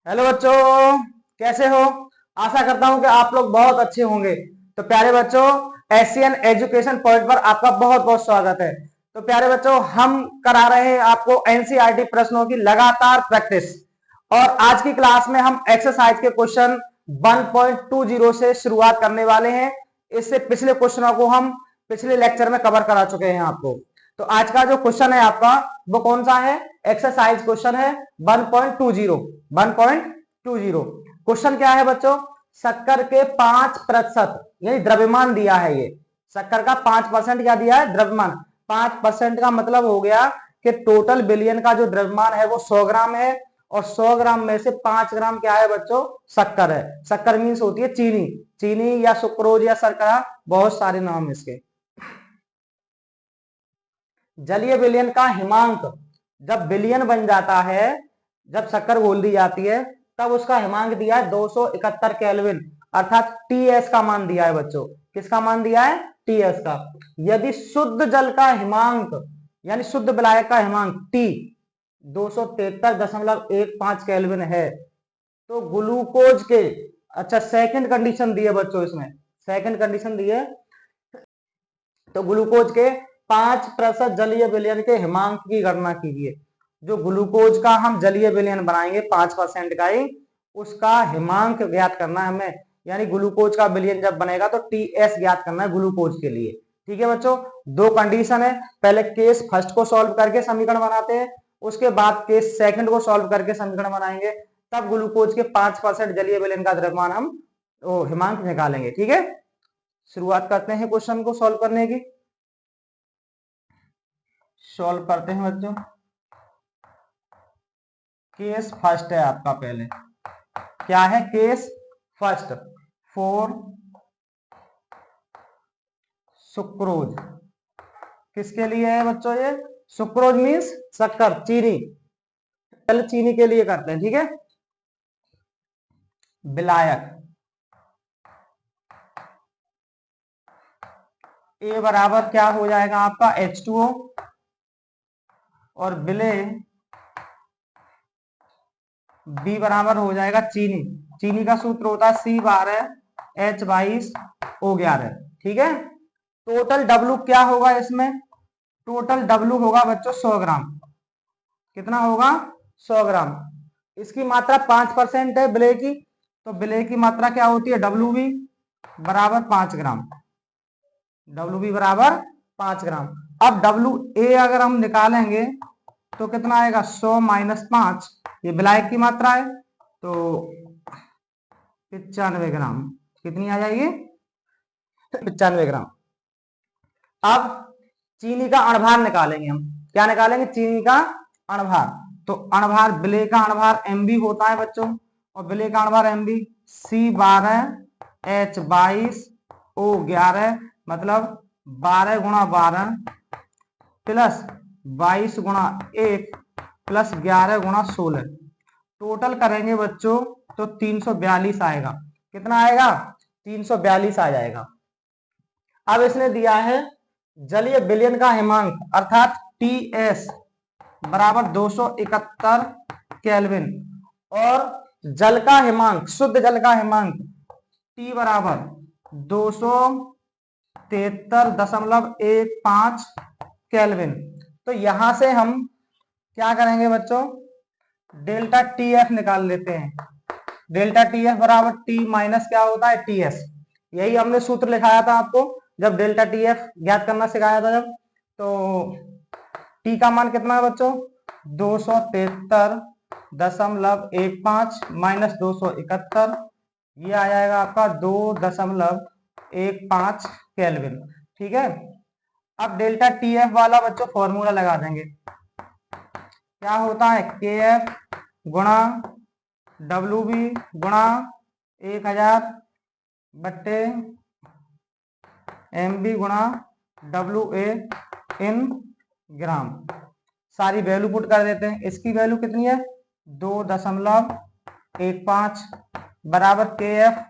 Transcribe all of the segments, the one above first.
Hello बच्चों, कैसे हो। आशा करता हूं कि आप लोग बहुत अच्छे होंगे। तो प्यारे बच्चों, एशियन एजुकेशन पॉइंट पर आपका बहुत बहुत स्वागत है। तो प्यारे बच्चों, हम करा रहे हैं आपको एनसीईआरटी प्रश्नों की लगातार प्रैक्टिस। और आज की क्लास में हम एक्सरसाइज के क्वेश्चन 1.20 से शुरुआत करने वाले हैं। इससे पिछले क्वेश्चनों को हम पिछले लेक्चर में कवर करा चुके हैं आपको। तो आज का जो क्वेश्चन है आपका, वो कौन सा है? एक्सरसाइज क्वेश्चन है 1.20। 1.20 क्वेश्चन क्या है बच्चों? शक्कर के 5% यानी द्रव्यमान दिया है। ये शक्कर का 5% क्या दिया है? द्रव्यमान। 5% का मतलब हो गया कि टोटल बिलियन का जो द्रव्यमान है वो 100 ग्राम है। और 100 ग्राम में से 5 ग्राम क्या है बच्चों? शक्कर है। शक्कर मीन्स होती है चीनी। चीनी या सुक्रोज या शर्करा, बहुत सारे नाम इसके। जलीय विलयन का हिमांक जब विलयन बन जाता है, जब शक्कर घोल दी जाती है, तब उसका हिमांक दिया है 271 केल्विन, अर्थात टीएस का मान दिया है बच्चों। किसका मान दिया है? टीएस का। यदि शुद्ध जल का हिमांक यानी शुद्ध विलायक का हिमांक टी 273.15 केल्विन है, तो ग्लूकोज के, अच्छा सेकंड कंडीशन दी है बच्चों इसमें, सेकंड कंडीशन दी है। तो ग्लूकोज के 5% जलीय विलयन के हिमांक की गणना कीजिए। जो ग्लूकोज का हम जलीय विलयन बनाएंगे 5% का ही, उसका हिमांक ज्ञात करना है हमें। यानी ग्लूकोज का विलयन जब बनेगा तो टीएस ज्ञात करना है ग्लूकोज के लिए। ठीक है बच्चों, दो कंडीशन है। पहले केस फर्स्ट को सॉल्व करके समीकरण बनाते हैं, उसके बाद केस सेकंड को सॉल्व करके समीकरण बनाएंगे, तब ग्लूकोज के 5% जलीय विलयन का द्रव्यमान हम हिमांक निकालेंगे। ठीक है, शुरुआत करते हैं क्वेश्चन को सॉल्व करने की। सॉल्व करते हैं बच्चों। केस फर्स्ट है आपका, पहले क्या है? Case first, for sucrose. किसके लिए है बच्चों ये? सुक्रोज मीन्स शक्कर, चीनी। पहले चीनी के लिए करते हैं, ठीक है। विलायक ए बराबर क्या हो जाएगा आपका? H2O। और विलय बी बराबर हो जाएगा चीनी। चीनी का सूत्र होता है C12H22O11। ठीक है। टोटल डब्लू क्या होगा इसमें? टोटल डब्लू होगा बच्चों 100 ग्राम। कितना होगा? 100 ग्राम। इसकी मात्रा 5% है विलय की, तो विलय की मात्रा क्या होती है? डब्लू बी बराबर 5 ग्राम। डब्लू बी बराबर 5 ग्राम। अब डब्लू ए अगर हम निकालेंगे तो कितना आएगा? 100 - 5, ये विलायक की मात्रा है, तो 95 ग्राम। कितनी आ जाएगी? 95 ग्राम। अब चीनी का अणभार निकालेंगे हम। क्या निकालेंगे? चीनी का अणभार। तो अणभार, विलय का अणभार एमबी होता है बच्चों, और विलय का अणभार एमबी C12H22O11, मतलब 12 × 12 प्लस 22 × 1 प्लस 11 × 16। टोटल करेंगे बच्चों तो 342 आएगा। कितना आएगा? 342 आ जाएगा। अब इसने दिया है जलीय विलयन का हिमांक, अर्थात टीएस बराबर 271 केल्विन, और जल का हिमांक, शुद्ध जल का हिमांक टी बराबर 273.15 केल्विन। तो यहां से हम क्या करेंगे बच्चों? डेल्टा टी एफ निकाल लेते हैं। डेल्टा टी एफ बराबर टी माइनस क्या होता है? T S. यही हमने सूत्र लिखाया था आपको जब डेल्टा टी एफ ज्ञात करना सिखाया था जब। तो टी का मान कितना है बच्चों? 273.15 माइनस 271, ये आ जाएगा आपका 2.15 केल्विन। ठीक है। अब डेल्टा टी एफ वाला बच्चों फॉर्मूला लगा देंगे। क्या होता है? के एफ गुणा डब्ल्यू बी गुणा 1000 बट्टे एम बी गुणा डब्ल्यू ए इन ग्राम। सारी वैल्यू पुट कर देते हैं। इसकी वैल्यू कितनी है? 2.15 बराबर के एफ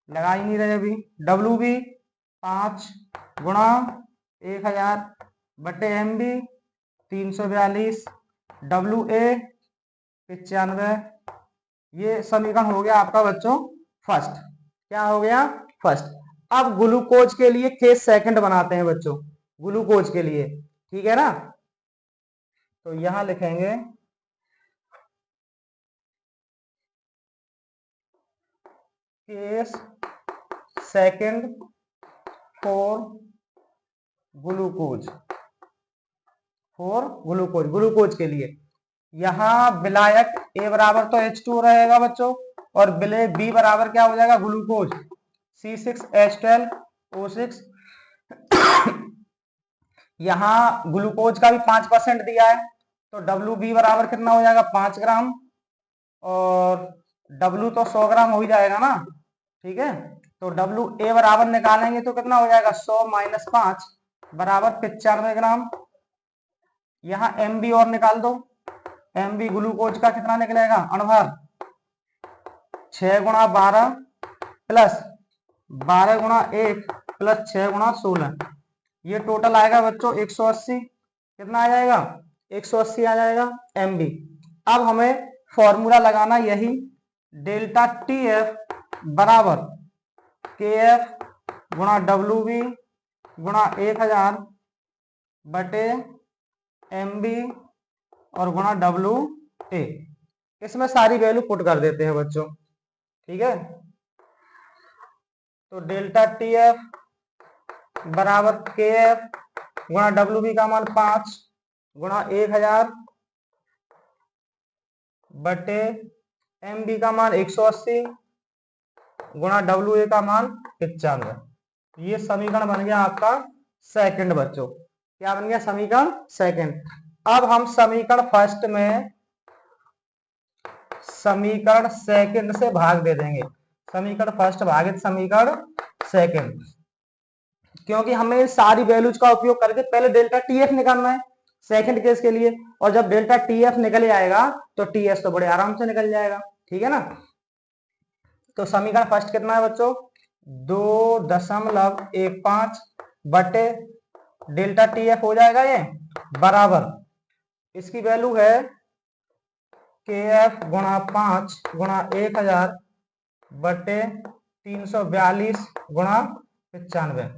लगा ही नहीं रहे अभी, डब्ल्यू बी 5 गुणा 1000 बटे एम बी 342, डब्ल्यू ए 95 ये समीकरण हो गया आपका बच्चों फर्स्ट। क्या हो गया? फर्स्ट। अब ग्लूकोज के लिए केस सेकंड बनाते हैं बच्चों, ग्लूकोज के लिए, ठीक है ना। तो यहां लिखेंगे case second for glucose, for glucose, glucose के लिए। यहां विलायक ए बराबर तो H2 रहेगा बच्चों, और विलायक बी बराबर क्या हो जाएगा? Glucose C6H12O6। यहाँ ग्लूकोज का भी 5% दिया है, तो डब्ल्यू बी बराबर कितना हो जाएगा? 5 ग्राम, और डब्ल्यू तो 100 ग्राम हो ही जाएगा ना, ठीक है। तो डब्ल्यू ए बराबर निकालेंगे तो कितना हो जाएगा? 100 माइनस 5 बराबर 95 ग्राम। यहाँ एम बी और निकाल दो, एम बी ग्लूकोज का कितना निकलेगा? अणुभार 6 गुणा 12 प्लस 12 गुणा 1 प्लस 6 गुणा 16, ये टोटल आएगा बच्चों 180। कितना आ जाएगा? 180 आ जाएगा एम बी। अब हमें फॉर्मूला लगाना यही, डेल्टा टी एफ बराबर के एफ गुणा डब्ल्यू बी गुणा 1000 बटे एम बी और गुणा डब्ल्यू ए। इसमें सारी वैल्यू पुट कर देते हैं बच्चों, ठीक है। तो डेल्टा टी एफ बराबर के एफ गुणा डब्ल्यू बी का मान 5 गुणा 1000 बटे एम बी का मान 180 गुणा डब्ल्यू ए का मान 95। ये समीकरण बन गया आपका सेकंड बच्चों। क्या बन गया? समीकरण सेकंड। अब हम समीकरण फर्स्ट में समीकरण सेकंड से भाग दे देंगे, समीकरण फर्स्ट भागित समीकरण सेकंड, क्योंकि हमें सारी वैल्यूज का उपयोग करके पहले डेल्टा टी एफ निकालना है सेकंड केस के लिए, और जब डेल्टा टी एफ निकल आएगा तो टी एस तो बड़े आराम से निकल जाएगा, ठीक है ना। तो समीकरण फर्स्ट कितना है बच्चों? 2.15 बटे डेल्टा टी एफ हो जाएगा ये बराबर, इसकी वैल्यू है के एफ गुणा 5 गुणा 1000 बटे 342 गुणा 95,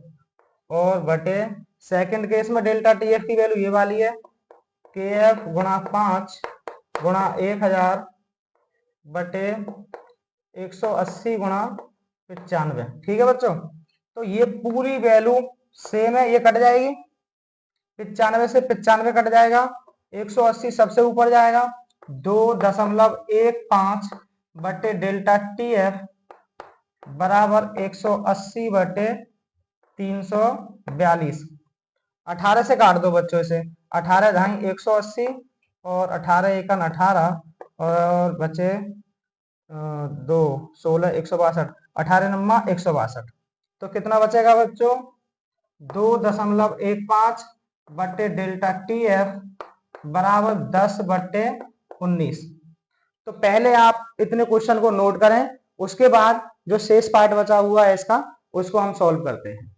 और बटे सेकंड केस में डेल्टा टी एफ की वैल्यू ये वाली है, के एफ गुणा 5 गुणा 1000 बटे 180 गुणा 95, ठीक है बच्चों। तो ये पूरी वैल्यू सेम है, ये कट जाएगी, 95 से 95 कट जाएगा, 180 सबसे ऊपर जाएगा, 2.15 बटे डेल्टा टी एफ बराबर 180 बटे 342। 18 से काट दो बच्चों इसे, 18 ढाई 180 और 18 एकन 18 और बचे 2 16 162, 18 नम्मा 162। तो कितना बचेगा बच्चों? 2.15 बटे डेल्टा टी एफ बराबर 10 बटे 19। तो पहले आप इतने क्वेश्चन को नोट करें, उसके बाद जो शेष पार्ट बचा हुआ है इसका, उसको हम सॉल्व करते हैं।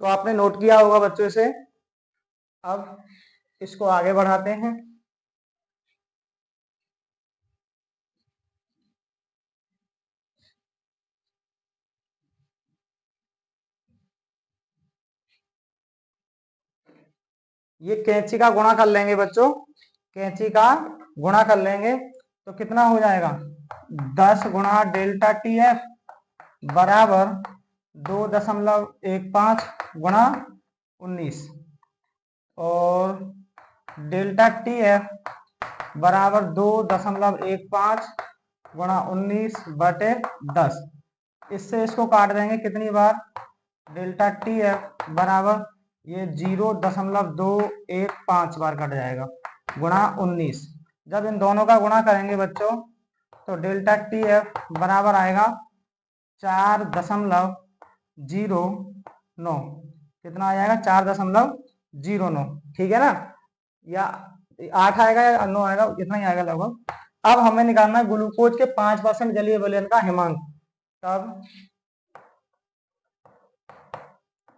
तो आपने नोट किया होगा बच्चों से। अब इसको आगे बढ़ाते हैं। ये कैंची का गुणा कर लेंगे बच्चों, कैंची का गुणा कर लेंगे तो कितना हो जाएगा? 10 गुणा डेल्टा टी एफ बराबर 2.15 गुणा 19, और डेल्टा टी एफ बराबर 2.15 गुणा 19 बटे 10। इससे इसको काट देंगे कितनी बार? डेल्टा टी एफ बराबर ये 0.215 बार कट जाएगा गुणा 19। जब इन दोनों का गुणा करेंगे बच्चों तो डेल्टा टी एफ बराबर आएगा 4.2 0.09 कितना आ जाएगा 4.09, ठीक है ना, या 8 आएगा या 9 आएगा, इतना ही आएगा लगभग। अब हमें निकालना है ग्लूकोज के 5% जलीय विलयन का हिमांक। तब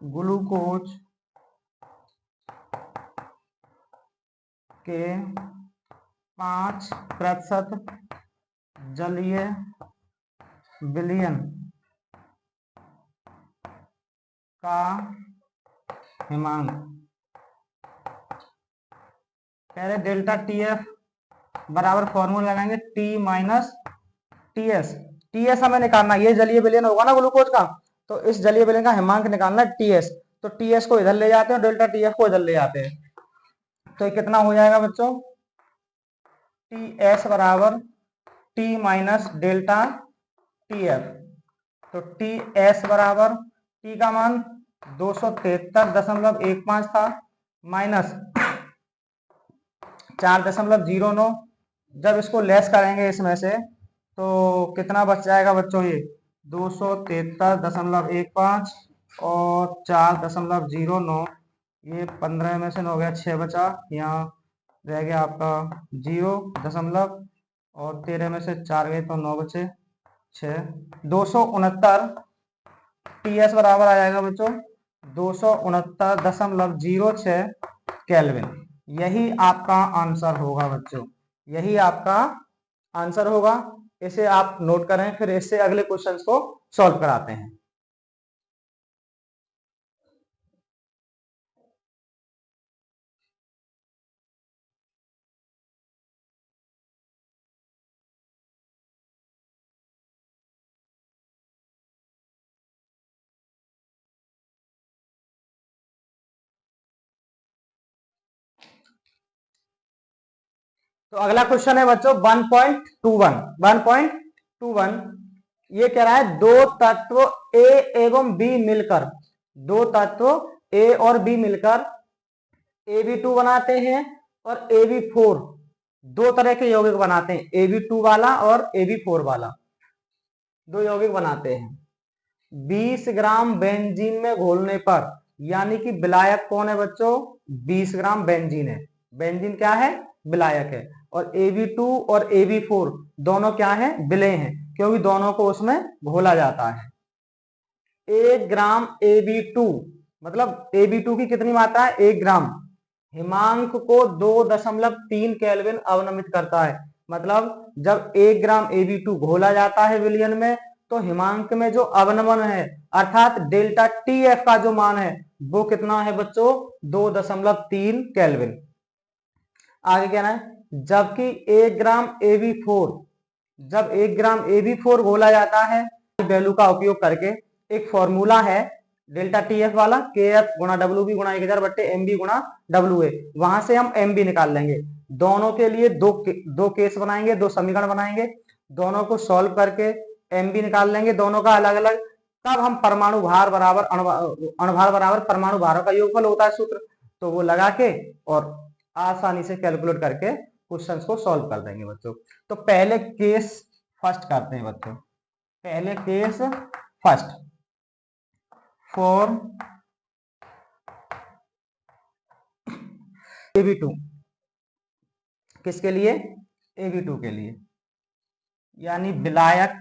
ग्लूकोज के 5% जलीय विलयन का हिमांक। पहले डेल्टा टी एफ बराबर फॉर्मूला लगाएंगे T minus T S. T S हमें निकालना, ये जलीय विलयन होगा ना ग्लूकोज का, तो इस जलीय विलयन का हिमांक निकालना टी एस। तो टी एस को इधर ले जाते हैं और डेल्टा टी एफ को इधर ले जाते हैं, तो कितना हो जाएगा बच्चों, टी एस बराबर T minus delta T F. तो टी एस बराबर टी का मान 273.15 था, माइनस 4.09। जब इसको लेस करेंगे इसमें से तो कितना बच जाएगा बच्चों, ये 273.15 और 4.09, ये 15 में से 9 गया, 6 बचा, यहाँ रह गया आपका 0 और 13 में से 4 गए तो 9 बचे 6, 269। टी एस बराबर आ जाएगा बच्चों 269.06 केल्विन। यही आपका आंसर होगा बच्चों, यही आपका आंसर होगा। इसे आप नोट करें, फिर इससे अगले क्वेश्चंस को सॉल्व कराते हैं। तो अगला क्वेश्चन है बच्चों 1.21 ये कह रहा है दो तत्व ए एवं बी मिलकर, दो तत्व ए और बी मिलकर Ab2 बनाते हैं और Ab4, दो तरह के यौगिक बनाते हैं, Ab2 वाला और Ab4 वाला, दो यौगिक बनाते हैं। 20 ग्राम बेंजीन में घोलने पर, यानी कि विलायक कौन है बच्चों, 20 ग्राम बेंजीन है, बेंजीन क्या है, विलायक है, और Ab2 और Ab4 दोनों क्या है, विलेय हैं, क्योंकि दोनों को उसमें घोला जाता है। 1 ग्राम Ab2 मतलब Ab2 की कितनी मात्रा है, 1 ग्राम, हिमांक को 2.3 केल्विन अवनमित करता है। मतलब जब 1 ग्राम Ab2 घोला जाता है विलयन में, तो हिमांक में जो अवनमन है अर्थात डेल्टा टी एफ का जो मान है वो कितना है बच्चों, 2.3 केल्विन। आगे क्या है, जबकि 1 ग्राम Ab4, जब 1 ग्राम Ab4 घोला जाता है, वैल्यू का उपयोग करके एक फॉर्मूला है डेल्टा टी एफ वाला, के एफ गुणा डब्ल्यू बी गुणा 1000 बट्टे एम बी गुणा डब्ल्यू ए, वहां से हम एम बी निकाल लेंगे। दोनों के लिए दो केस बनाएंगे, दो समीकरण बनाएंगे, दोनों को सॉल्व करके एम बी निकाल लेंगे, दोनों का अलग अलग। तब हम परमाणु भार बराबर अणुभार बराबर परमाणु भारों का योगफल होता है सूत्र, तो वो लगा के और आसानी से कैलकुलेट करके क्वेश्चंस को सॉल्व कर देंगे बच्चों। तो पहले केस फर्स्ट करते हैं बच्चों, पहले केस फर्स्ट फॉर Ab2, किसके लिए, Ab2 के लिए, यानी विलायक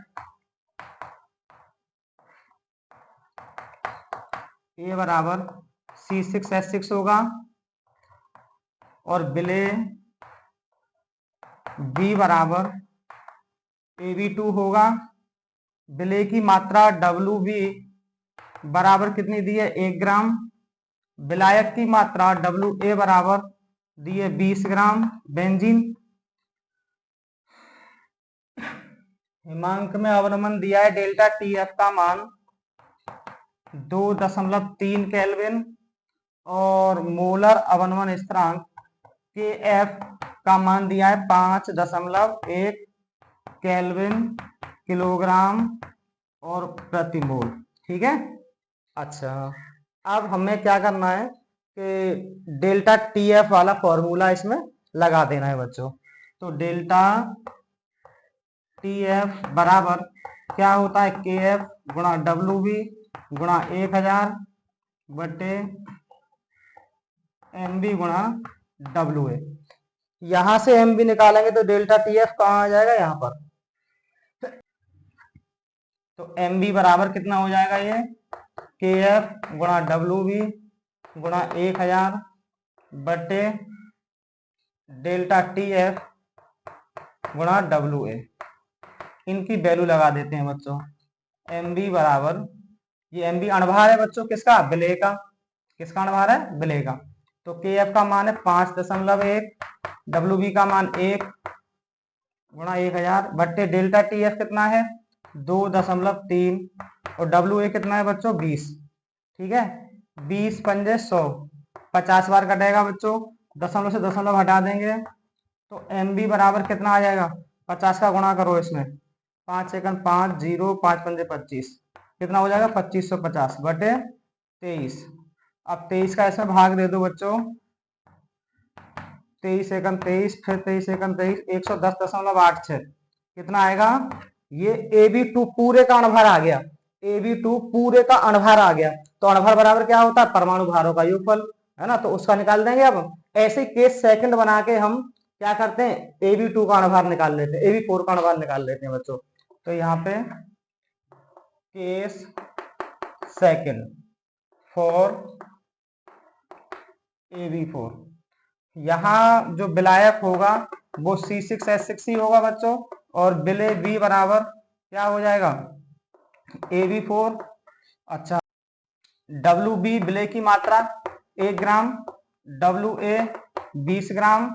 A बराबर C6H6 होगा और विलेय B बराबर Ab2 होगा। विलेय की मात्रा WB बराबर कितनी दी है, 1 ग्राम। विलायक की मात्रा WA बराबर दी है 20 ग्राम बेंजीन। हिमांक में अवनमन दिया है डेल्टा टी एफ का मान 2.3 केल्विन और मोलर अवनमन स्थिरांक के एफ का मान दिया है 5.1 केल्विन किलोग्राम और प्रति मोल, ठीक है। अच्छा, अब हमें क्या करना है कि डेल्टा टी एफ वाला फॉर्मूला इसमें लगा देना है बच्चों। तो डेल्टा टी एफ बराबर क्या होता है, के एफ गुणा डब्ल्यू बी गुणा 1000 बटे MB गुणा WA। यहां से MB निकालेंगे तो डेल्टा TF कहाँ आ जाएगा, यहाँ पर। तो MB बराबर कितना हो जाएगा, ये KF गुणा WB गुणा 1000 बटे डेल्टा TF गुणा WA। इनकी वैल्यू लगा देते हैं बच्चों। MB बराबर, ये MB अणभार है बच्चों, किसका, विलेय का। किसका अणभार है, विलेय का। तो KF का मान है 5.1, WB का मान 1 गुणा 1000 बट्टे डेल्टा TF कितना है 2.3 और WA कितना है बच्चों 20। ठीक है, 20 पंजे 100, 50 बार कटेगा बच्चों, दशमलव से दशमलव हटा देंगे तो MB बराबर कितना आ जाएगा, 50 का गुणा करो इसमें, 5 सेकंड 5 0 5 पंजे 25, कितना हो जाएगा 2550 बटे 23। अब 23 का इसमें भाग दे दो बच्चों, 23 सेकंड 23 फिर 23 सेकंड 23, 110.86 कितना आएगा, ये AB2 पूरे का अणभार आ गया। AB2 पूरे का अणभार आ गया। तो अणभार बराबर क्या होता है, परमाणु भारों का योगफल, है ना। तो उसका निकाल देंगे। अब ऐसे केस सेकंड बना के हम क्या करते हैं, AB2 का अणभार निकाल लेते हैं, AB4 का अणभार निकाल लेते हैं बच्चों। तो यहाँ पे केस सेकंड फॉर AB4, यहाँ जो विलायक होगा वो C6H6 ही होगा बच्चों, और विलेय B बराबर क्या हो जाएगा, AB4। अच्छा, WB विलेय की मात्रा 1 ग्राम, WA 20 ग्राम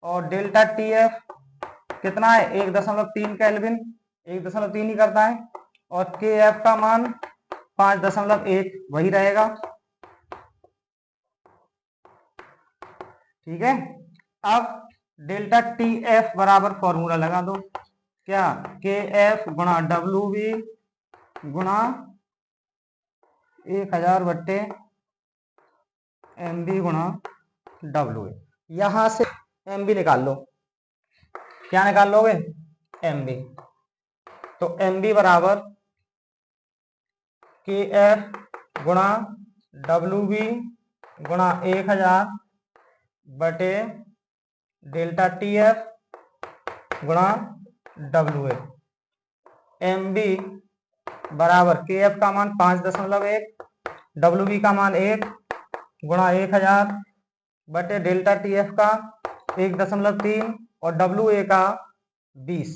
और डेल्टा TF कितना है 1.3 केल्विन, 1.3 ही करता है, और KF का मान 5.1 वही रहेगा। ठीक है, अब डेल्टा TF बराबर फॉर्मूला लगा दो, क्या, KF गुणा WB गुणा 1000 बट्टे MB गुणा WA। यहां से MB निकाल लो, क्या निकाल लोगे, MB। तो MB बराबर KF गुणा WB गुणा 1000 बटे डेल्टा TF गुणा WA। MB बराबर KF का मान 5.1, WB का मान 1 गुणा 1000 बटे डेल्टा TF का 1.3 और WA का 20।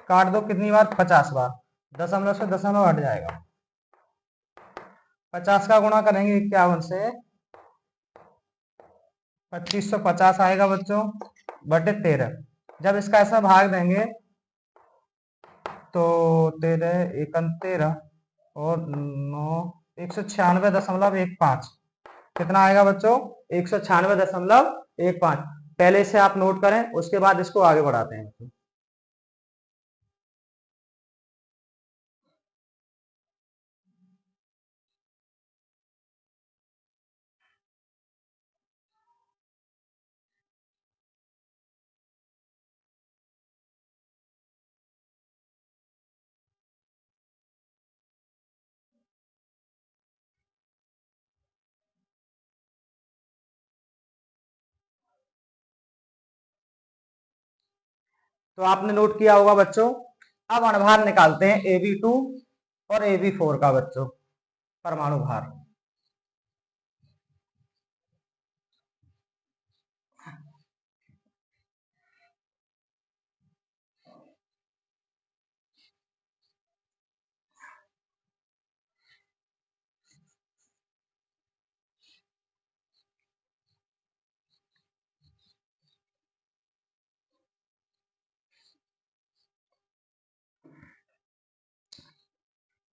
काट दो कितनी बार, 50 बार, दशमलव से दशमलव हट जाएगा। 50 का गुणा करेंगे 51 से, 2550 आएगा बच्चों बटे 13। जब इसका ऐसा भाग देंगे तो 13 एकम 13 और 9 196.15 कितना आएगा बच्चों, 196.15। पहले से आप नोट करें, उसके बाद इसको आगे बढ़ाते हैं। तो आपने नोट किया होगा बच्चों। अब अणभार निकालते हैं AB2 और AB4 का बच्चों, परमाणु भार।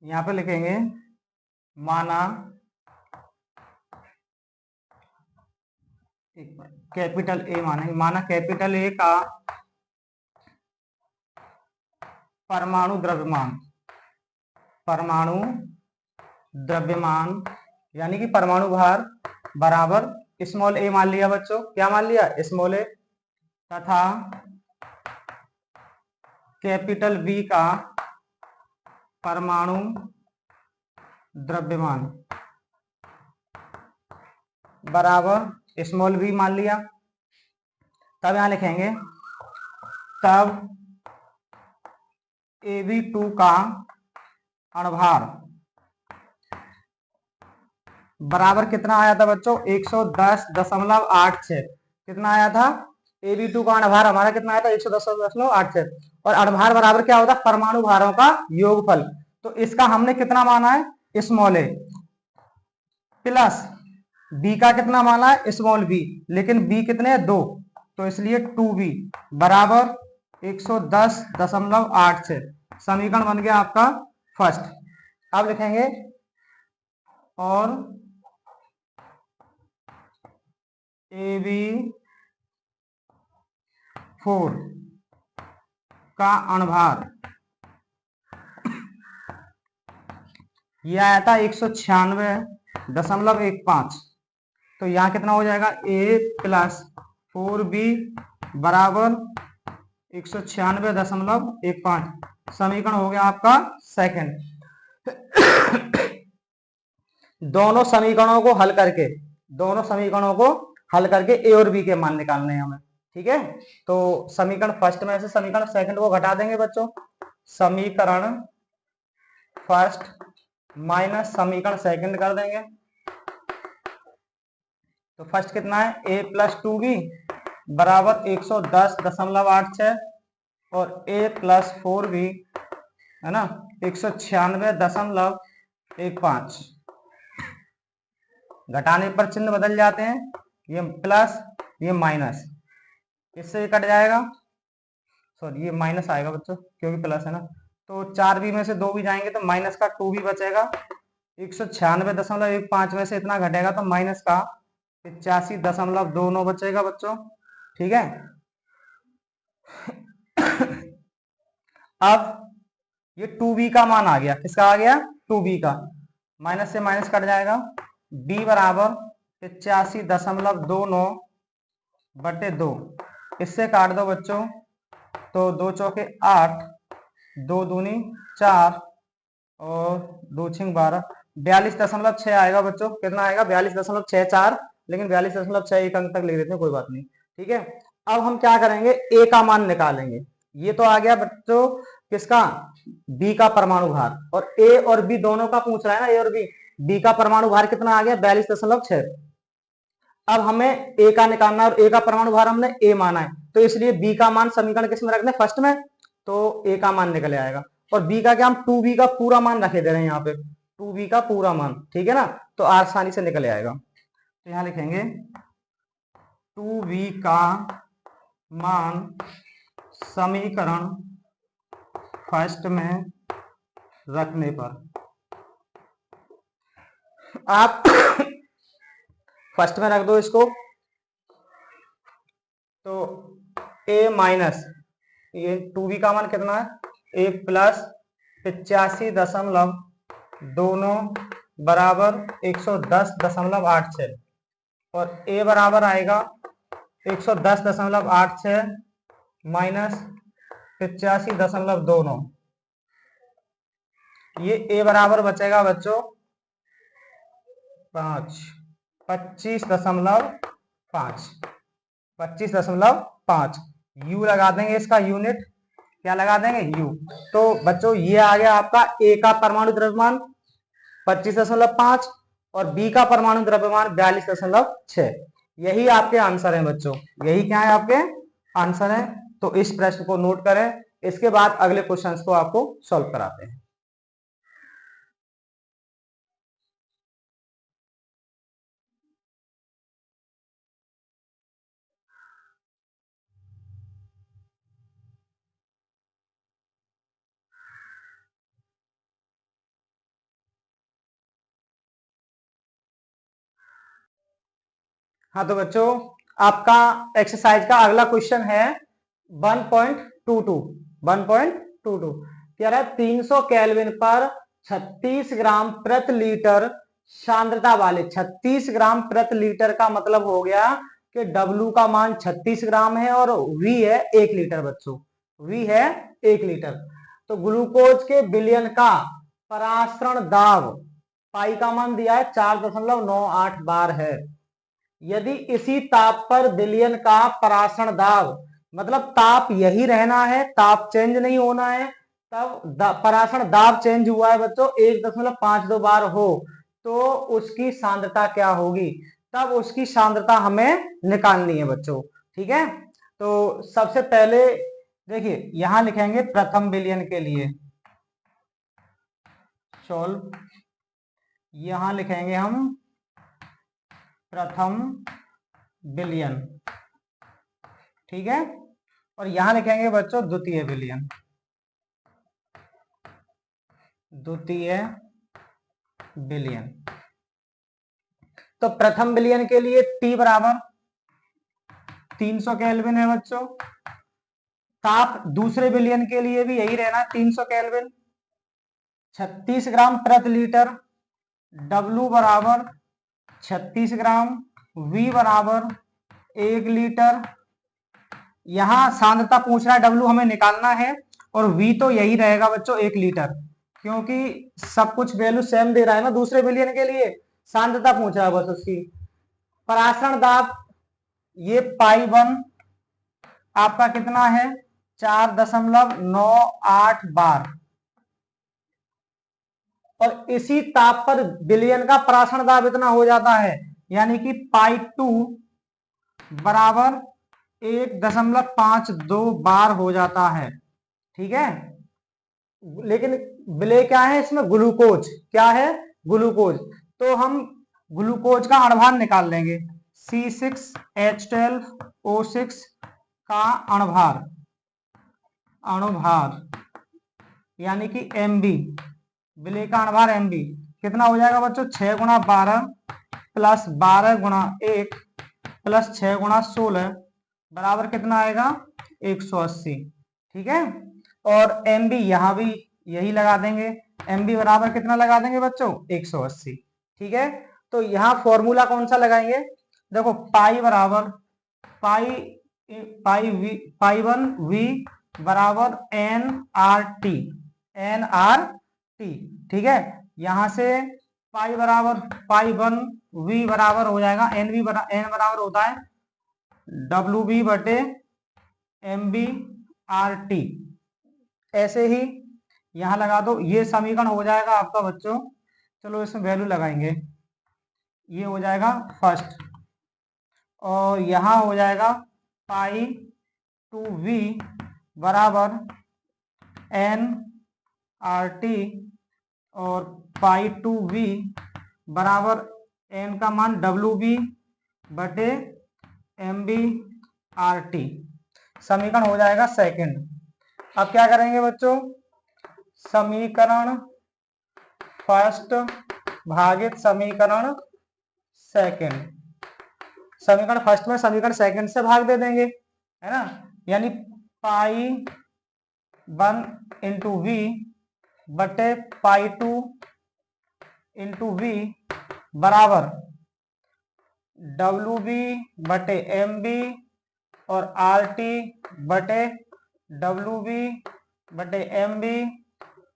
यहां पे लिखेंगे माना, कैपिटल ए मानेंगे, माना कैपिटल ए का परमाणु द्रव्यमान, परमाणु द्रव्यमान यानी कि परमाणु भार बराबर स्मॉल ए मान लिया बच्चों, क्या मान लिया, स्मॉल ए, तथा कैपिटल बी का परमाणु द्रव्यमान बराबर स्मॉल v मान लिया। तब यहां लिखेंगे तब Ab2 का अणभार बराबर कितना आया था बच्चों? 110.86। कितना आया था? Ab2 का अणभार हमारा कितना आया था? 110.86। और अणभार बराबर क्या होता है? परमाणु भारों का योगफल। तो इसका हमने कितना माना है? स्मॉल ए प्लस बी का कितना माना है? Small B. लेकिन बी कितने हैं? 2, तो इसलिए 2b बराबर 110.86। समीकरण बन गया आपका फर्स्ट। अब लिखेंगे और Ab4 का अणभार यह आया था 196.15। तो यहां कितना हो जाएगा? a प्लस 4b बराबर 196.15। समीकरण हो गया आपका सेकंड। दोनों समीकरणों को हल करके ए और बी के मान निकालने हैं हमें। ठीक है, तो समीकरण फर्स्ट में से समीकरण सेकंड को घटा देंगे बच्चों। समीकरण फर्स्ट माइनस समीकरण सेकंड कर देंगे। तो फर्स्ट कितना है? a प्लस 2b बराबर 110.86 और a प्लस 4b है ना 196.15। घटाने पर चिन्ह बदल जाते हैं, ये प्लस ये माइनस, इससे कट जाएगा। सॉरी ये माइनस आएगा बच्चों क्योंकि प्लस है ना। तो 4b में से 2 भी जाएंगे तो माइनस का 2b बचेगा। 196.15 में से इतना घटेगा तो माइनस का 85.29 बचेगा बच्चों। ठीक है, अब ये 2b का मान आ गया। किसका आ गया? 2b का। माइनस से माइनस कट जाएगा। b बराबर 85.29 बटे 2। इससे काट दो बच्चों तो 2 चौके 8, 2 दूनी 4 और 2 छिंग 12, 42.6 आएगा बच्चों। कितना आएगा? 42.64। लेकिन 42.61 अंक तक लिख देते हैं, कोई बात नहीं। ठीक है, अब हम क्या करेंगे? ए का मान निकालेंगे। ये तो आ गया बच्चों किसका? बी का परमाणु भार। और ए और बी दोनों का पूछ रहा है ना, ए और बी। बी का परमाणु भार कितना आ गया? 42.6। अब हमें ए का निकालना है और ए का परमाणु भार हमने ए माना है, तो इसलिए बी का मान समीकरण किस में रखना है? फर्स्ट में। तो ए का मान निकल आएगा और बी का क्या? हम 2b का पूरा मान रखे दे रहे हैं यहाँ पे, 2b का पूरा मान। ठीक है ना, तो आसानी से निकल आएगा। तो यहां लिखेंगे 2b का मान समीकरण फर्स्ट में रखने पर आप फर्स्ट में रख दो इसको। तो a माइनस ये 2b का मान कितना है? a प्लस 85.29 बराबर 110.86 और a बराबर आएगा 110.86 माइनस 85.29। ये a बराबर बचेगा बच्चों 25.5 यू लगा देंगे। इसका यूनिट क्या लगा देंगे? यू। तो बच्चों ये आ गया आपका ए का परमाणु द्रव्यमान 25.5 और बी का परमाणु द्रव्यमान 42.6। यही आपके आंसर है बच्चों, यही क्या है? आपके आंसर है। तो इस प्रश्न को नोट करें, इसके बाद अगले क्वेश्चंस को आपको सॉल्व कराते हैं। हाँ तो बच्चों आपका एक्सरसाइज का अगला क्वेश्चन है 1.22। 1.22 कह रहा है 300 केल्विन पर 36 ग्राम प्रति लीटर सांद्रता वाले 36 ग्राम प्रति लीटर का मतलब हो गया कि W का मान 36 ग्राम है और V है 1 लीटर बच्चों, V है 1 लीटर। तो ग्लूकोज के विलयन का परासरण दाब पाई का मान दिया है 4.98 बार है। यदि इसी ताप पर विलयन का परासरण दाब, मतलब ताप यही रहना है, ताप चेंज नहीं होना है, तब परासरण दाब चेंज हुआ है बच्चों 1.52 बार हो, तो उसकी सांद्रता क्या होगी, तब उसकी सांद्रता हमें निकालनी है बच्चों। ठीक है, तो सबसे पहले देखिए यहां लिखेंगे प्रथम विलयन के लिए सॉल्व, यहां लिखेंगे हम प्रथम विलयन। ठीक है, और यहां लिखेंगे बच्चों द्वितीय विलयन, द्वितीय विलयन। तो प्रथम विलयन के लिए T बराबर 300 केल्विन है बच्चों। ताप दूसरे विलयन के लिए भी यही रहना 300 केल्विन। 36 ग्राम प्रति लीटर, W बराबर 36 ग्राम, V बराबर 1 लीटर। यहां सांद्रता पूछ रहा है, W हमें निकालना है, और V तो यही रहेगा बच्चों 1 लीटर, क्योंकि सब कुछ वैल्यू सेम दे रहा है ना दूसरे विलयन के लिए, सांद्रता पूछ रहा है बस उसकी। परासरण दाब ये पाई1 आपका कितना है 4.98 बार, और इसी ताप पर विलयन का परासरण दाब इतना हो जाता है, यानी कि पाई2 बराबर 1.52 बार हो जाता है। ठीक है, लेकिन विलय क्या है इसमें, ग्लूकोज, क्या है ग्लूकोज, तो हम ग्लूकोज का अणुभार निकाल लेंगे, C6H12O6 का अणुभार, अणुभार यानी कि MB, विलय का अणुभार MB कितना हो जाएगा बच्चों, 6 गुणा 12 प्लस 12 गुणा 1 प्लस 6 गुणा 16 बराबर कितना आएगा 180। ठीक है, और MB यहां भी यही लगा देंगे, MB बराबर कितना लगा देंगे बच्चों 180। ठीक है, तो यहां फॉर्मूला कौन सा लगाएंगे, देखो पाई बराबर पाई1V बराबर NRT, NRT। ठीक है, यहां से पाई बराबर पाई1V बराबर हो जाएगा N बराबर होता है WB बटे MBRT। ऐसे ही यहां लगा दो, ये समीकरण हो जाएगा आपका बच्चों, चलो इसमें वैल्यू लगाएंगे, ये हो जाएगा फर्स्ट, और यहां हो जाएगा पाई2V बराबर NRT, और पाई2V बराबर N का मान WB बटे MBRT, समीकरण हो जाएगा सेकंड। अब क्या करेंगे बच्चों, समीकरण फर्स्ट भागित समीकरण सेकंड, समीकरण फर्स्ट में समीकरण सेकंड से भाग दे देंगे, है ना, यानी पाई1 इंटू V बटे पाई2 इंटू V बराबर WB बटे MB और RT बटे WB बटे MB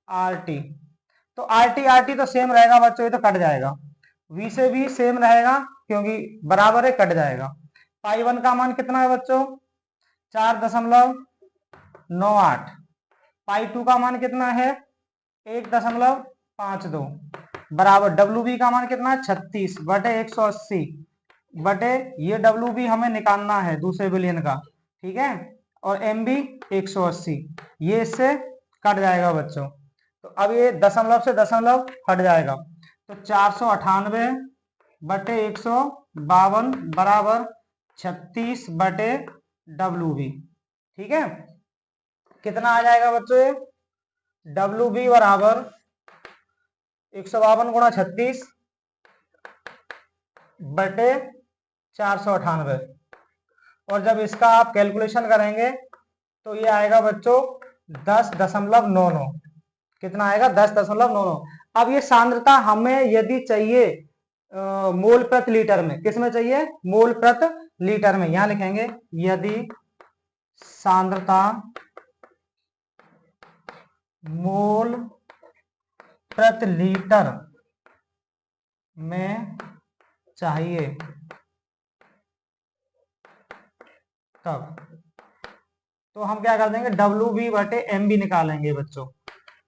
RT। तो RT तो सेम रहेगा बच्चों, ये तो कट जाएगा, V से भी सेम रहेगा क्योंकि बराबर है, कट जाएगा। पाई1 का मान कितना है बच्चों 4.98, पाई2 का मान कितना है 1.52 बराबर WB का मान कितना है 36 बटे 180 बटे ये WB हमें निकालना है दूसरे विलयन का। ठीक है, और MB 180, ये इससे कट जाएगा बच्चों, तो अब ये दशमलव से दशमलव हट जाएगा, तो 498 बटे 152 बराबर 36 बटे WB। ठीक है, कितना आ जाएगा बच्चों ये WB बराबर 152 गुणा 36 बटे 498, और जब इसका आप कैलकुलेशन करेंगे तो ये आएगा बच्चों 10.99, कितना आएगा 10.99। अब ये सांद्रता हमें यदि चाहिए मोल प्रति लीटर में, किस में चाहिए मोल प्रति लीटर में, यहां लिखेंगे यदि सांद्रता मोल प्रति लीटर में चाहिए तब तो हम क्या कर देंगे, WB/MB निकालेंगे बच्चों,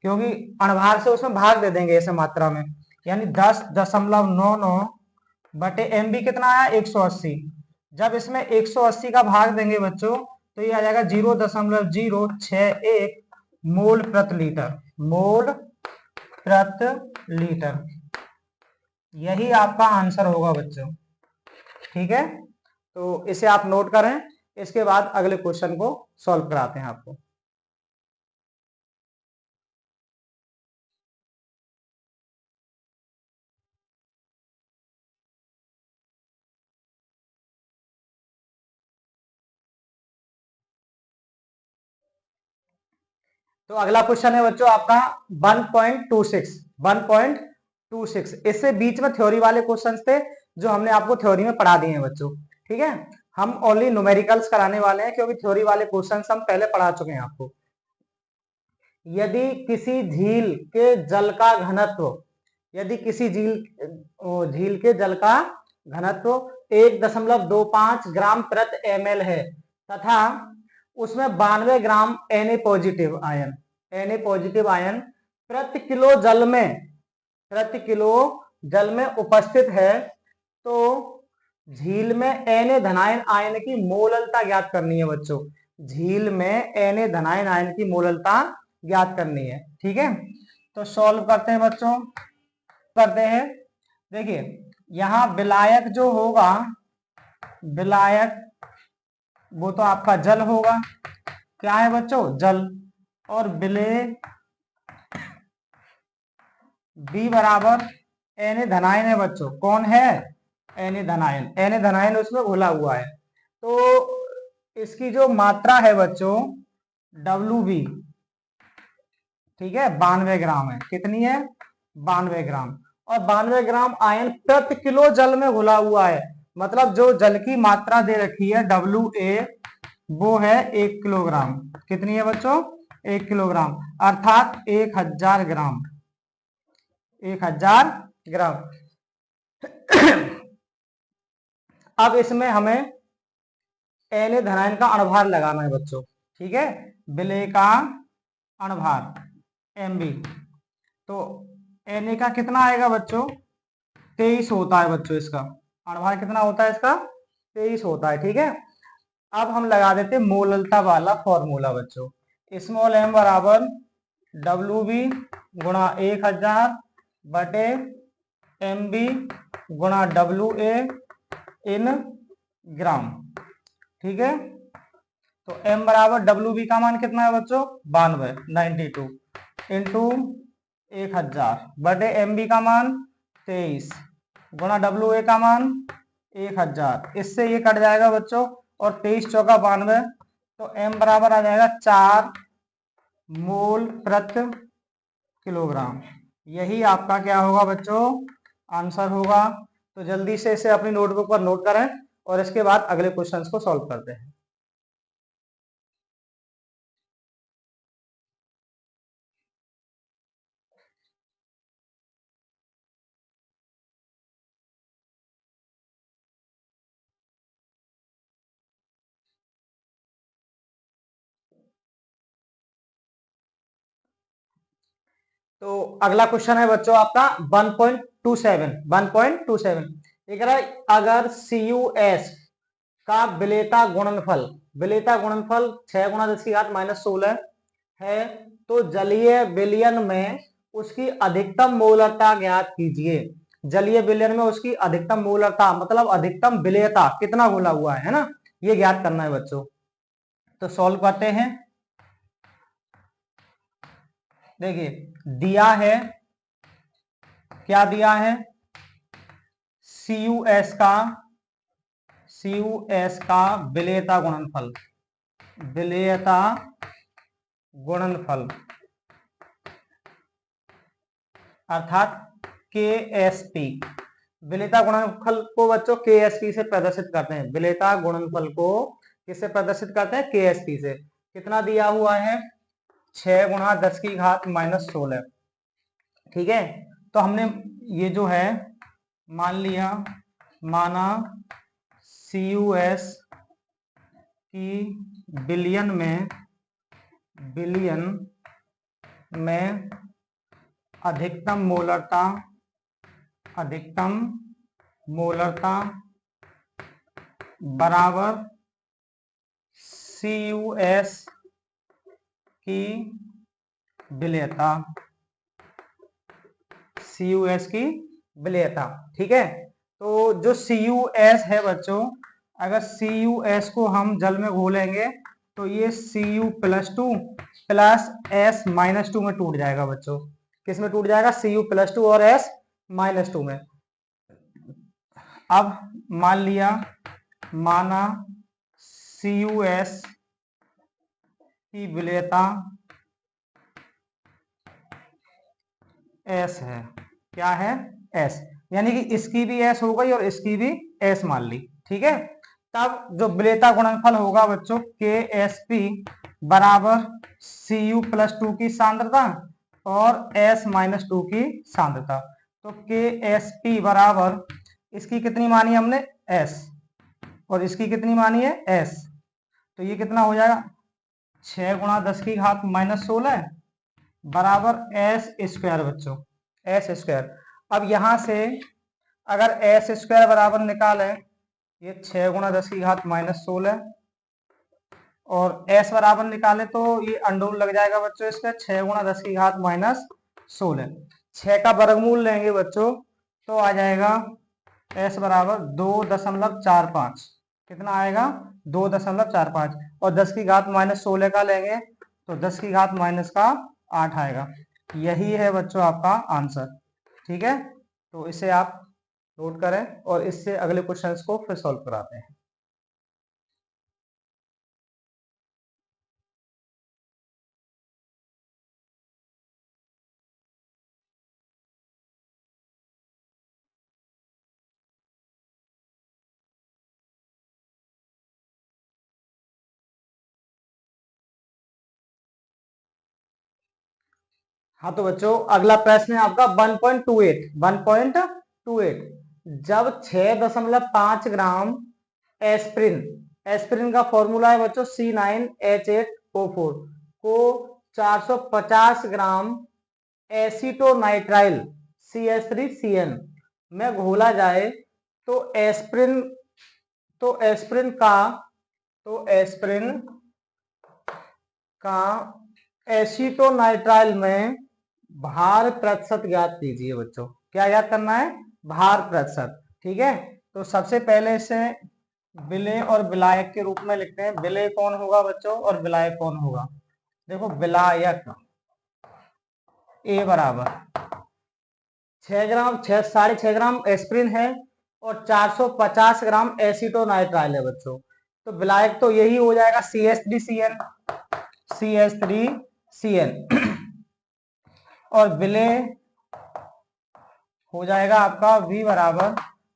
क्योंकि अणभार से उसमें भाग दे देंगे ऐसे मात्रा में, यानी 10.99/MB कितना आया, 180। जब इसमें 180 का भाग देंगे बच्चों तो ये आ जाएगा 0.061 मोल प्रति लीटर, मोल प्रति लीटर। यही आपका आंसर होगा बच्चों, ठीक है। तो इसे आप नोट करें, इसके बाद अगले क्वेश्चन को सॉल्व कराते हैं आपको। तो अगला क्वेश्चन है बच्चों आपका 1.26। इससे बीच में थ्योरी वाले क्वेश्चंस थे जो हमने आपको थ्योरी में पढ़ा दिए हैं बच्चों, ठीक है। हम ओनली न्यूमेरिकल्स कराने वाले हैं क्योंकि थ्योरी वाले क्वेश्चंस हम पहले पढ़ा चुके हैं आपको। यदि किसी झील के जल का घनत्व, यदि किसी झील के जल का घनत्व 1.25 ग्राम प्रति ml है तथा उसमें 92 ग्राम Na पॉजिटिव आयन प्रति किलो जल में उपस्थित है, तो झील में Na धनायन आयन की मोललता ज्ञात करनी है बच्चों। झील में Na धनायन आयन की मोललता ज्ञात करनी है, ठीक है। तो सॉल्व करते हैं बच्चों, करते हैं। देखिए यहां विलायक जो होगा, विलायक वो तो आपका जल होगा, क्या है बच्चों, जल। और विलेय B बराबर Na धनायन है बच्चों, कौन है, Na धनायन उसमें घुला हुआ है। तो इसकी जो मात्रा है बच्चों WB, ठीक है, 92 ग्राम है। कितनी है, 92 ग्राम। और 92 ग्राम आयन प्रति किलो जल में घुला हुआ है, मतलब जो जल की मात्रा दे रखी है WA वो है 1 किलोग्राम। कितनी है बच्चों, 1 किलोग्राम, अर्थात 1000 ग्राम, 1000 ग्राम। अब इसमें हमें Na धनायन का अणभार लगाना है बच्चों, ठीक है, विलेय का अणभार MB। तो Na का कितना आएगा बच्चों, 23 होता है बच्चों, इसका अणभार कितना होता है, इसका 23 होता है, ठीक है। अब हम लगा देते मोललता वाला फॉर्मूला बच्चों, स्मॉल m बराबर WB गुणा 1000/MB गुणा WA इन ग्राम, ठीक है। तो m बराबर WB का मान कितना है बच्चों, 92 इंटू 1000/MB का मान 23 गुणा WA का मान 1000, इससे ये कट जाएगा बच्चों, और 23 चौका 92, तो m बराबर आ जाएगा 4 मोल प्रति किलोग्राम। यही आपका क्या होगा बच्चों, आंसर होगा। तो जल्दी से इसे अपनी नोटबुक पर नोट करें और इसके बाद अगले क्वेश्चंस को सॉल्व करते हैं। तो अगला क्वेश्चन है बच्चों आपका 1.27। अगर CuS का विलेयता गुणनफल 6 गुणा 10⁻16 है, तो जलीय विलयन में उसकी अधिकतम मोलरता ज्ञात कीजिए। जलीय विलयन में उसकी अधिकतम मोलरता मतलब अधिकतम विलेयता कितना घुला हुआ है ना, ये ज्ञात करना है बच्चों। तो सॉल्व करते हैं। देखिए दिया है, क्या दिया है, CuS का विलेयता गुणनफल अर्थात KSP। विलेयता गुणनफल को बच्चों KSP से प्रदर्शित करते हैं, विलेयता गुणनफल को किससे प्रदर्शित करते हैं, KSP से। कितना दिया हुआ है, 6 गुणा 10⁻16, ठीक है। तो हमने ये जो है मान लिया, माना CUS की बिलियन में अधिकतम मोलरता बराबर CUS की विलेयता, ठीक है। तो जो CUS है बच्चों, अगर CUS को हम जल में घोलेंगे तो ये Cu+2 प्लस S-2 में टूट जाएगा बच्चों। किस में टूट जाएगा? Cu+2 और S-2 में। अब मान लिया, माना CUS की विलेयता S है। क्या है? S, यानी कि इसकी भी S हो गई और इसकी भी S मान ली, ठीक है। तब जो विलेयता गुणनफल होगा बच्चों, KSP बराबर Cu+2 की सांद्रता और S-2 की सांद्रता। तो KSP बराबर, इसकी कितनी मानी हमने? S, और इसकी कितनी मानी है? S। तो ये कितना हो जाएगा? 6 × 10⁻⁻16 बराबर S² बच्चों, S²। अब यहां से अगर S² बराबर निकालें, ये 6 × 10⁻16 और S बराबर निकाले तो ये अंडूल लग जाएगा बच्चों इसका, 6 × 10⁻16। 6 का वर्गमूल लेंगे बच्चों तो आ जाएगा S बराबर 2.45। कितना आएगा? 2.45। और 10⁻16 का लेंगे तो 10⁻8 आएगा। यही है बच्चों आपका आंसर, ठीक है। तो इसे आप नोट करें और इससे अगले क्वेश्चंस को फिर सॉल्व कराते हैं। हाँ तो बच्चों अगला प्रश्न है आपका 1.28। जब 6.5 ग्राम एस्प्रिन का फॉर्मूला है बच्चों C9H8O4 को 450 ग्राम एसीटोनाइट्राइल CH3CN में घोला जाए तो एस्प्रिन का एसीटोनाइट्राइल में भार प्रतिशत ज्ञात कीजिए बच्चों। क्या ज्ञात करना है? भार प्रतिशत, ठीक है। तो सबसे पहले इसे विलेय और विलायक के रूप में लिखते हैं। विलेय कौन होगा बच्चों और विलायक कौन होगा? देखो, विलायक A बराबर 6.5 ग्राम एस्प्रिन है और 450 ग्राम एसीटोनाइट्राइल है बच्चों। तो विलायक तो यही हो जाएगा CH3CN और विलेय हो जाएगा आपका V बराबर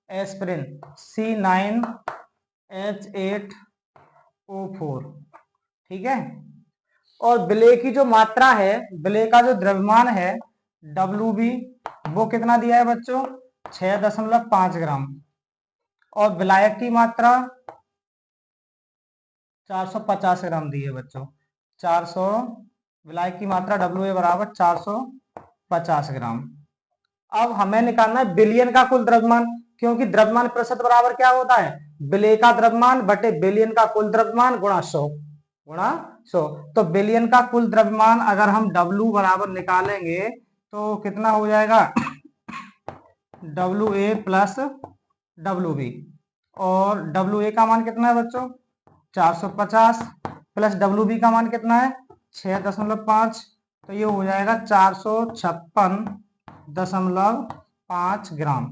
एस्प्रिन C9H8O4, ठीक है। और विलेय की जो मात्रा है, विलेय का जो द्रव्यमान है WB, वो कितना दिया है बच्चों? 6.5 ग्राम। और विलायक की मात्रा 450 ग्राम दी है बच्चों। 400 विलायक की मात्रा WA बराबर 450 ग्राम। अब हमें निकालना है बिलियन का कुल द्रव्यमान, क्योंकि द्रव्यमान प्रतिशत बराबर क्या होता है? विलेय का द्रव्यमान बटे बिलियन का कुल द्रव्यमान गुणा 100। तो बिलियन का कुल द्रव्यमान अगर हम W बराबर निकालेंगे तो कितना हो जाएगा? WA plus WB। और WA का मान कितना है बच्चों? 450 प्लस WB का मान कितना है? 6.5। तो ये हो जाएगा 456.5 ग्राम,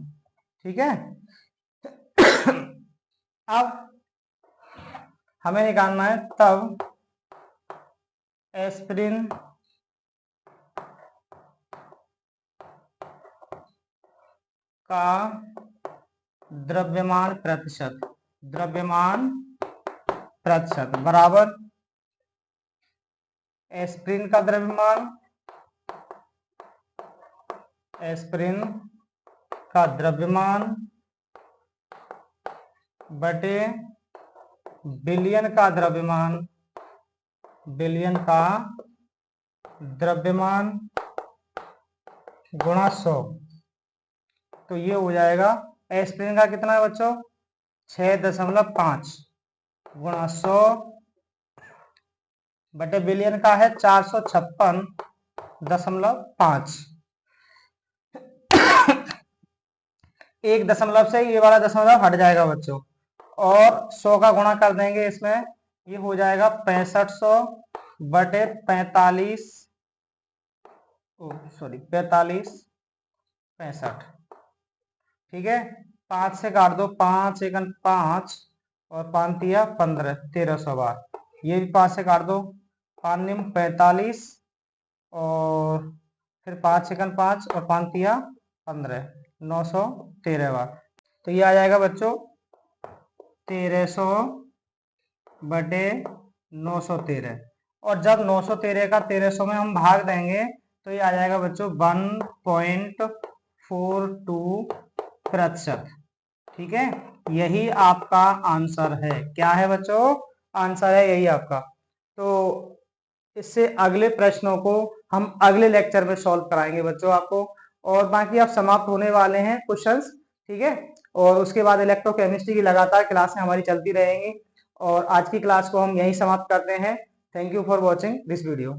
ठीक है। अब हमें निकालना है तब एस्प्रिन का द्रव्यमान प्रतिशत बराबर एस्प्रिन का द्रव्यमान का द्रव्यमान बटे बिलियन का द्रव्यमान, बिलियन का द्रव्यमान गुणा 100। तो ये हो जाएगा एस्पिरिन का कितना है बच्चों, 6.5 गुणा 100 बटे बिलियन का है 456.5। एक दशमलव से ये वाला दशमलव हट जाएगा बच्चों, और 100 का गुणा कर देंगे इसमें, ये हो जाएगा 6500 बटे 45, सॉरी 45 65। ठीक है, 5 से काट दो, 5 एकन 5 और 5 तिया 15, 1300 बार। ये भी 5 से काट दो, 5 निम 45 और फिर 5 एकन 5 और 5 तिया 15, 913 बार। तो ये आ जाएगा बच्चों 1300 बटे 913। और जब 913 का 1300 में हम भाग देंगे तो ये आ जाएगा बच्चों 1.42%। ठीक है, यही आपका आंसर है। क्या है बच्चों, आंसर है यही आपका। तो इससे अगले प्रश्नों को हम अगले लेक्चर में सॉल्व कराएंगे बच्चों आपको, और बाकी आप समाप्त होने वाले हैं क्वेश्चंस। ठीक है, और उसके बाद इलेक्ट्रोकेमिस्ट्री की लगातार क्लासें हमारी चलती रहेंगी, और आज की क्लास को हम यहीं समाप्त करते हैं। Thank you for watching this video.